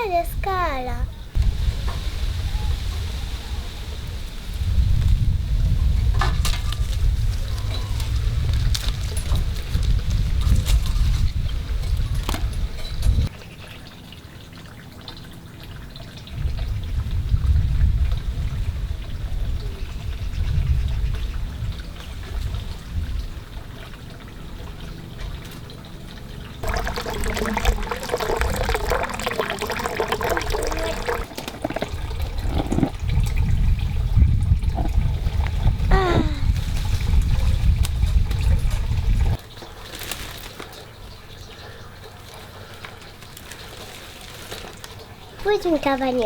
la scala. Oui, c'est une cabane.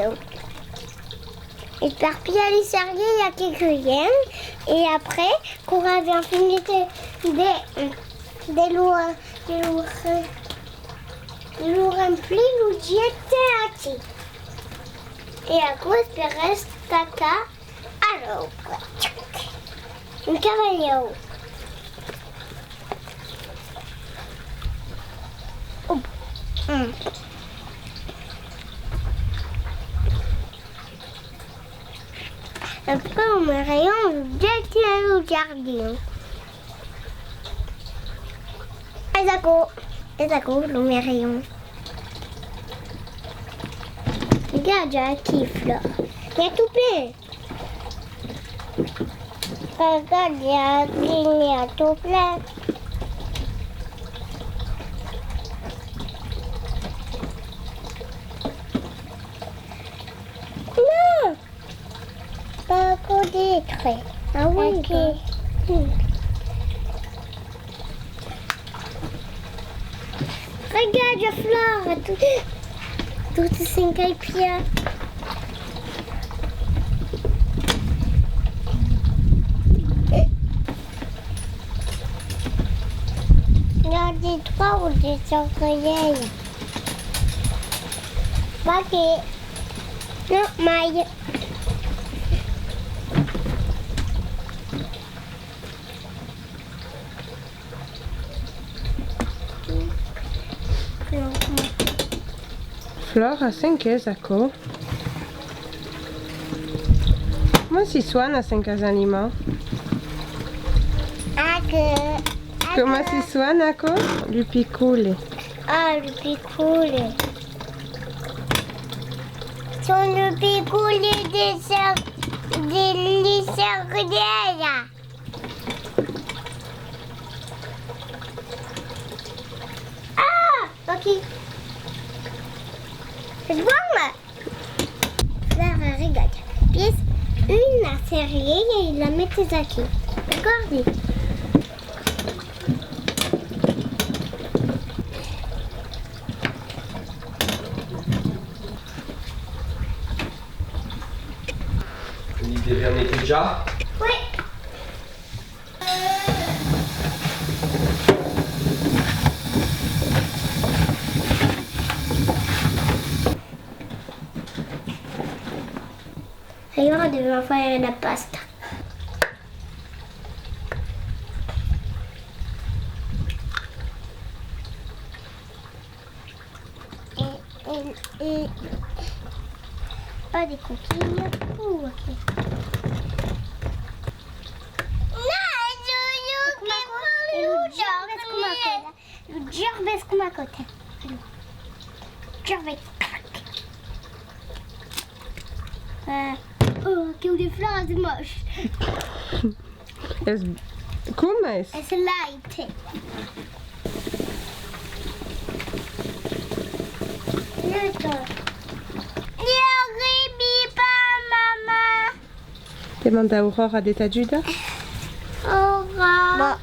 Et par puis aller servir, il y a quelques yens. Et après, quand on avait fini des lourds remplis, nous jeter à qui. Et à cause de reste caca, alors, une cabane. Oh. Après, on met rayon, jeter au jardin. Et d'accord, on met rayon. Regarde, j'ai un kiff là. Il y a tout plein. Regarde, il y a tout plein. Non! Pas encore des traits. Ah oui, ok. Regarde, la fleur, toutes ces 5 pieds. Regarde des 3 ou des 5 oreilles. Ok. Non, maille. Flor, assim que é, Zaco? Como se suona assim que as animais? Como se suona, Zaco? Le piccole. Ah, le piccole. Sono le piccole delle sardelle. Ah, ok. C'est bon, là. Fleur, regarde. Pièce une à serrer et il la met ici. D'accord? L'idée vient était déjà. Oui. Allora dobbiamo fare la pasta. E pas des coquilles. Ok. Gerbes com uma cota. Gerbes. Oh, que o de flores é moche. Como é? Esse light. Demanda a Aurora de t'ajuda? Aurora.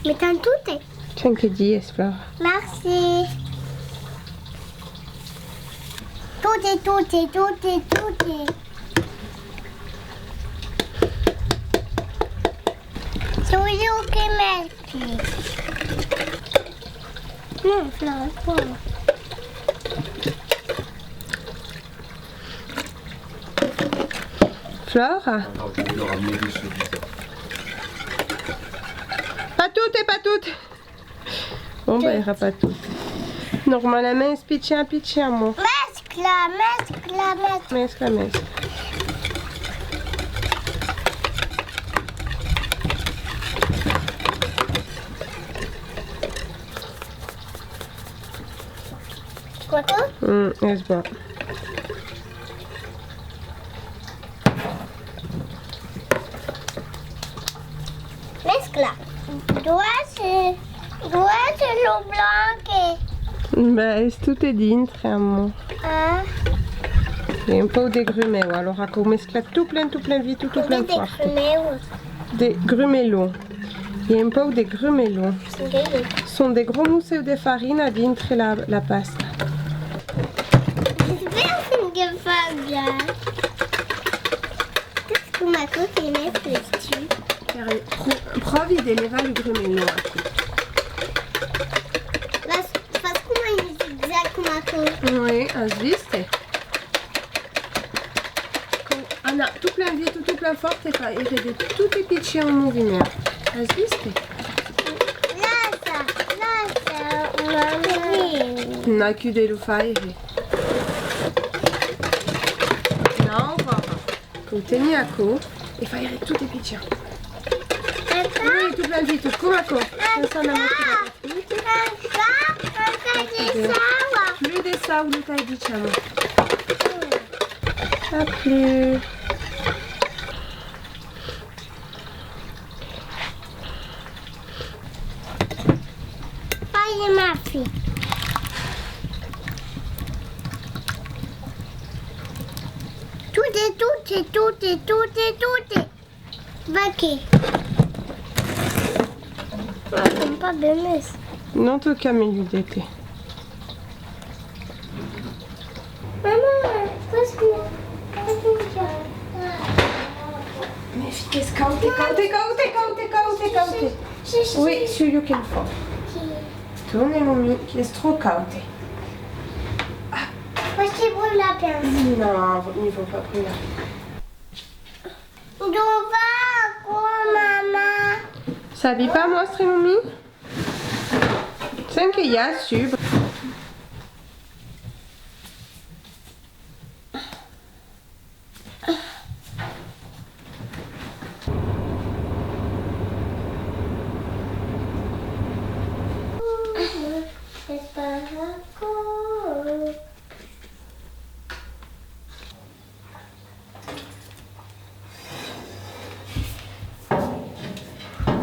Mettons tutte. C'è che dies, Flora. Merci. Tutte. Sono io che metti. Non, Flora, buono. Flora? Alors, je vais le ramener dessus. toutes e pas toutes. Bon, bah, il n'y aura pas toutes. Normalmente picciamo. Mescla, mescla, mescla. Mescla, mescla. Quanto? Es bo. Mescla. Due sono blanche. Beh, tutte dintre, amor. Ah, E un po' de grumelo. Allora, ako mescla tout plein vite, tout plein des forte. grumeaux. De grumelo. E un po' de grumelo. Sono de gros musseux de farina dintre la pasta. Welchen Gefallen? Das guck mal, guck die Netflix-Typ. Provi de leva il grumelo. Was guck mal, gesagt, guck mal, guck. Oui, as viste? Ana, tout plein vite, tout plein forte e fa de tutti piccini in movimento. As viste? Lascia, mamma. Na chiude lo fai. Non, va. Conteni a co e fai tutti piccini. Oui, tout plein vite, come co. Senza la Plus de ça, où t'as dit, diciamo. Pas plus. Fai ma fille. Tutte. Vaquer. J'aime pas bien ça. Non, tu cameli d'été. Maman, qu'est-ce que Mais fille, caute. Oui, celui che fa. Tu ne mi che trop caute. Moi, je brûle la pince. Non, il ne faut pas brûler. Dove quoi, maman? Sabi pas mostre mami? Sen che ya sub.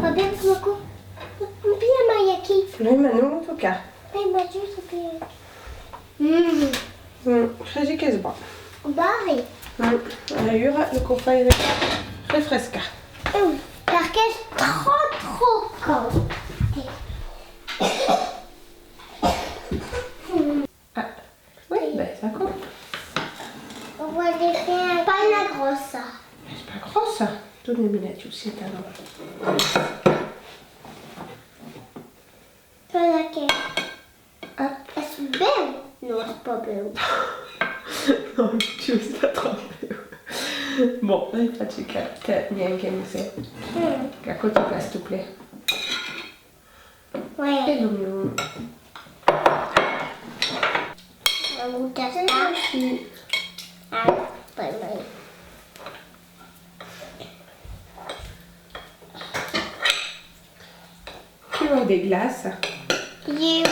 Va bien, Coco. Bien, Mayaki. Lui, Manu, en tout cas. Oui, ma Dieu, c'est bien. Crezi che sba. Barré. Allora, le coffre refresca. Oui, parce que c'est trop chaud. Ah, oui, ben ça compte. On va les faire. Pas la grosse. C'est pas gros ça. Tout le monde est aussi alors. Pas laquelle. Ah. Est-ce belle? Non, c'est pas belle. Non, tu veux pas tromper. Bon, faccica neanche mi sei. A cosa tu plaît. Ouais. E non On va goûter ça. Ah, pas mal. Tu veux des glaces? You.